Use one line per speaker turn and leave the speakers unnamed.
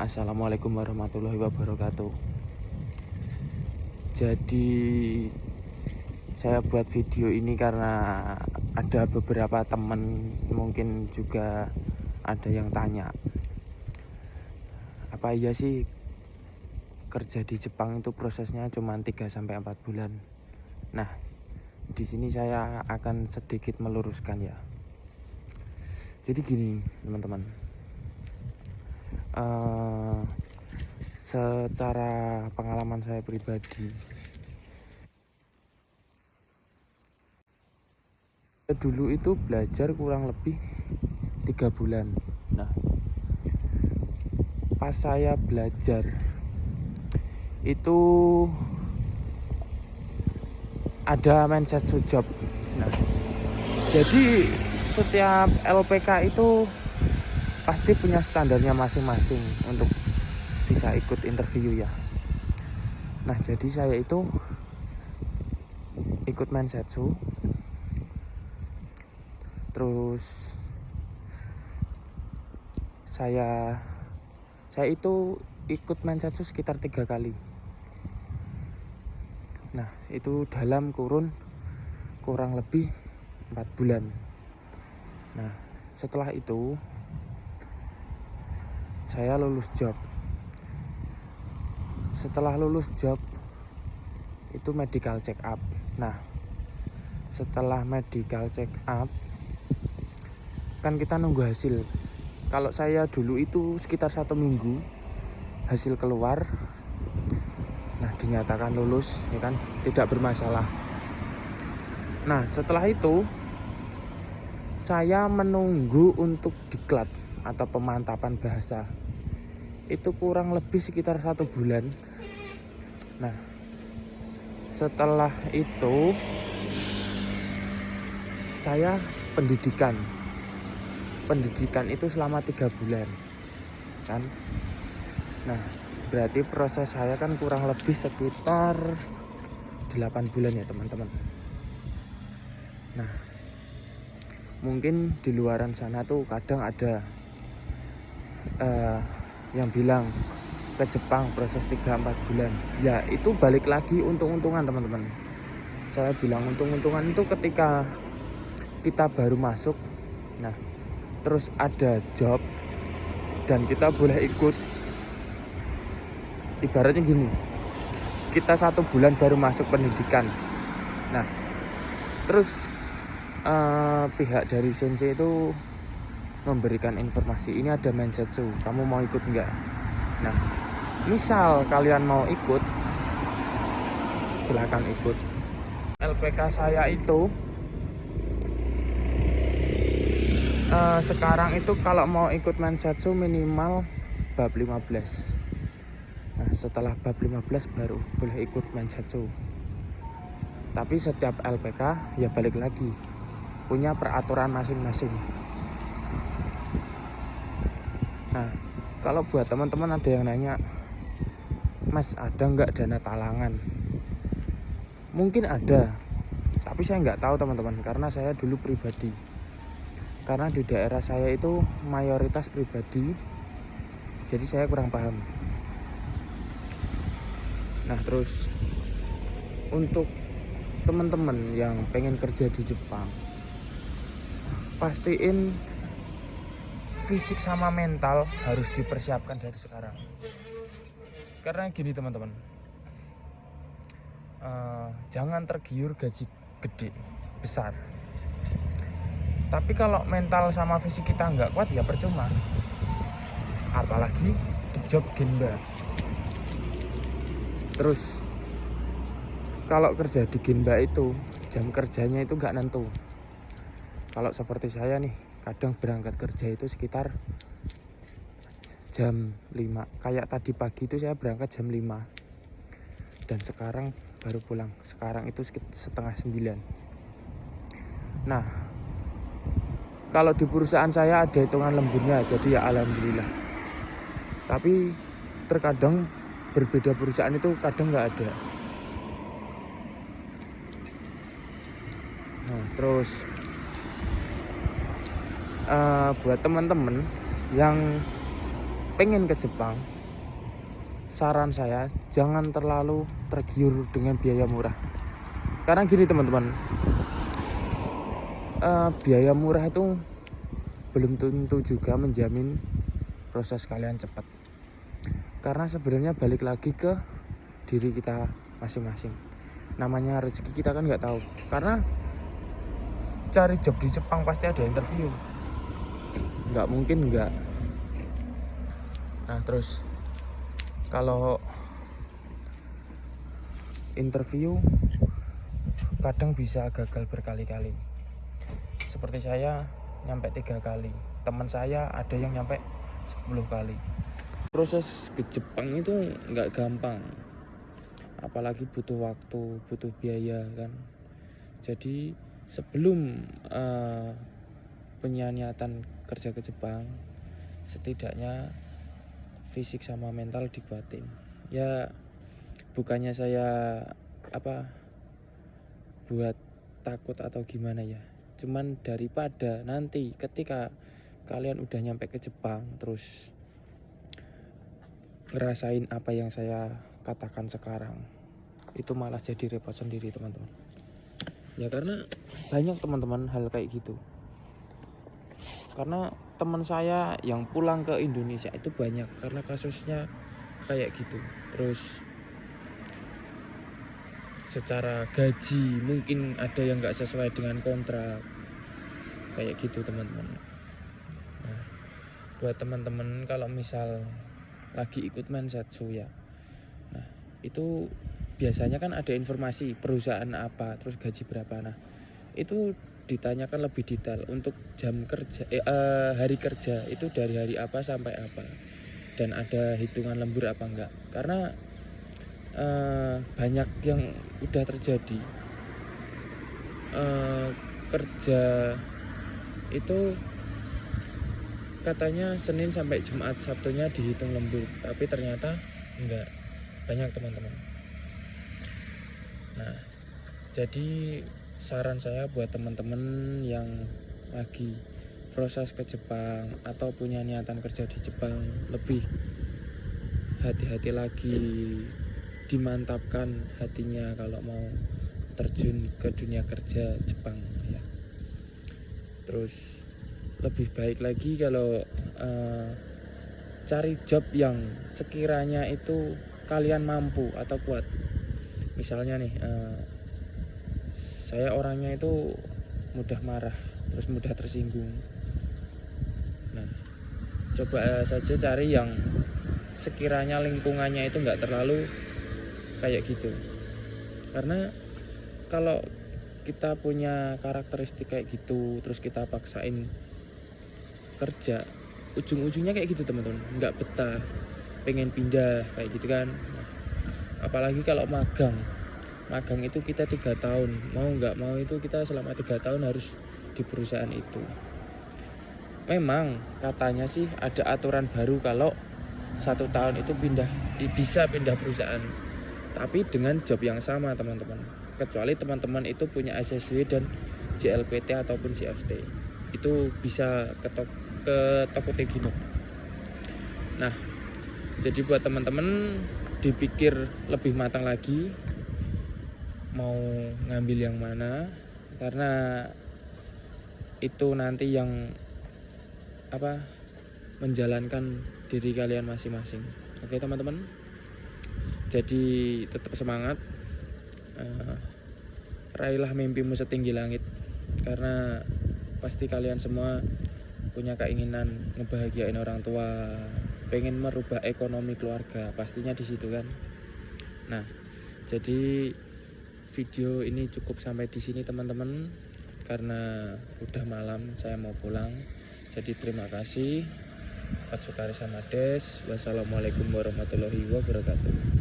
Assalamualaikum warahmatullahi wabarakatuh. Jadi saya buat video ini karena ada beberapa teman, mungkin juga ada yang tanya, apa iya sih kerja di Jepang itu prosesnya cuma 3-4 bulan. Nah, di sini saya akan sedikit meluruskan ya. Jadi gini teman-teman, secara pengalaman saya pribadi, dulu itu belajar kurang lebih 3 bulan. Nah, pas saya belajar itu ada mindset job. Nah, jadi setiap LPK itu pasti punya standarnya masing-masing untuk bisa ikut interview ya. Nah, jadi saya itu ikut Mensetsu. Terus saya itu ikut Mensetsu sekitar 3 kali. Nah, itu dalam kurun kurang lebih 4 bulan. Nah, setelah itu saya lulus job. Setelah lulus job itu medical check up. Nah, setelah medical check up kan kita nunggu hasil. Kalau saya dulu itu sekitar 1 minggu hasil keluar. Nah, dinyatakan lulus ya kan, tidak bermasalah. Nah, setelah itu saya menunggu untuk diklat atau pemantapan bahasa. Itu kurang lebih sekitar 1 bulan. Nah, setelah itu saya pendidikan itu selama 3 bulan kan. Nah, berarti proses saya kan kurang lebih sekitar 8 bulan ya teman-teman. Nah, mungkin di luaran sana tuh kadang ada yang bilang ke Jepang proses 3-4 bulan. Ya, itu balik lagi untung-untungan teman-teman. Saya bilang untung-untungan itu ketika kita baru masuk. Nah, terus ada job dan kita boleh ikut. Ibaratnya gini, kita 1 bulan baru masuk pendidikan. Nah, terus pihak dari sensei itu memberikan informasi, ini ada Mensetsu, kamu mau ikut enggak? Nah, misal kalian mau ikut, silakan ikut. LPK saya itu sekarang itu kalau mau ikut Mensetsu minimal bab 15. Nah, setelah bab 15 baru boleh ikut Mensetsu. Tapi setiap LPK ya balik lagi punya peraturan masing-masing. Nah, kalau buat teman-teman ada yang nanya, Mas, ada nggak dana talangan? Mungkin ada, tapi saya nggak tahu teman-teman, karena saya dulu pribadi. Karena di daerah saya itu mayoritas pribadi, jadi saya kurang paham. Nah, terus untuk teman-teman yang pengen kerja di Jepang, pastiin fisik sama mental harus dipersiapkan dari sekarang. Karena gini teman-teman, jangan tergiur gaji gede besar, tapi kalau mental sama fisik kita nggak kuat ya percuma. Apalagi di job Genba. Terus kalau kerja di Genba itu jam kerjanya itu nggak nentu. Kalau seperti saya nih, kadang berangkat kerja itu sekitar jam 5. Kayak tadi pagi itu saya berangkat jam 5. Dan sekarang baru pulang. Sekarang itu setengah 9. Nah, kalau di perusahaan saya ada hitungan lemburnya, jadi ya alhamdulillah. Tapi terkadang berbeda perusahaan itu kadang nggak ada. Nah, terus buat teman-teman yang pengen ke Jepang, saran saya jangan terlalu tergiur dengan biaya murah. Karena gini teman-teman, biaya murah itu belum tentu juga menjamin proses kalian cepat. Karena sebenarnya balik lagi ke diri kita masing-masing. Namanya rezeki kita kan nggak tahu. Karena cari job di Jepang pasti ada interview, nggak mungkin nggak. Nah terus kalau interview kadang bisa gagal berkali-kali. Seperti saya nyampe 3 kali, teman saya ada yang nyampe 10 kali. Proses ke Jepang itu nggak gampang, apalagi butuh waktu, butuh biaya kan. Jadi sebelum punya niatan kerja ke Jepang, setidaknya fisik sama mental dikuatin. Ya bukannya saya buat takut atau gimana ya, cuman daripada nanti ketika kalian udah nyampe ke Jepang terus ngerasain apa yang saya katakan sekarang, itu malah jadi repot sendiri teman-teman. Ya karena banyak teman-teman hal kayak gitu. Karena teman saya yang pulang ke Indonesia itu banyak karena kasusnya kayak gitu. Terus secara gaji mungkin ada yang nggak sesuai dengan kontrak kayak gitu teman-teman. Nah, buat teman-teman kalau misal lagi ikut Mensetsu ya, nah itu biasanya kan ada informasi perusahaan apa, terus gaji berapa. Nah itu ditanyakan lebih detail untuk jam kerja, hari kerja itu dari hari apa sampai apa, dan ada hitungan lembur apa enggak. Karena banyak yang udah terjadi kerja itu katanya Senin sampai Jumat, Sabtunya dihitung lembur, tapi ternyata enggak. Banyak teman-teman. Nah jadi saran saya buat teman-teman yang lagi proses ke Jepang atau punya niatan kerja di Jepang, lebih hati-hati lagi, dimantapkan hatinya kalau mau terjun ke dunia kerja Jepang ya. Terus lebih baik lagi kalau cari job yang sekiranya itu kalian mampu atau kuat. Misalnya nih, saya orangnya itu mudah marah, terus mudah tersinggung. Nah, coba saja cari yang sekiranya lingkungannya itu nggak terlalu kayak gitu. Karena kalau kita punya karakteristik kayak gitu, terus kita paksain kerja, ujung-ujungnya kayak gitu teman-teman, nggak betah, pengen pindah kayak gitu kan. Nah, apalagi kalau magang itu kita 3 tahun, mau nggak mau itu kita selama 3 tahun harus di perusahaan itu. Memang katanya sih ada aturan baru kalau 1 tahun itu bisa pindah perusahaan, tapi dengan job yang sama teman-teman, kecuali teman-teman itu punya SSW dan JLPT ataupun CFT, itu bisa ke Toko Tegino. Nah jadi buat teman-teman dipikir lebih matang lagi mau ngambil yang mana, karena itu nanti yang menjalankan diri kalian masing-masing. Oke teman-teman, jadi tetap semangat, raihlah mimpimu setinggi langit, karena pasti kalian semua punya keinginan ngebahagiain orang tua, pengen merubah ekonomi keluarga, pastinya di situ kan. Nah jadi video ini cukup sampai di sini teman-teman, karena udah malam saya mau pulang. Jadi terima kasih. Pak Sukari sama Des. Wassalamualaikum warahmatullahi wabarakatuh.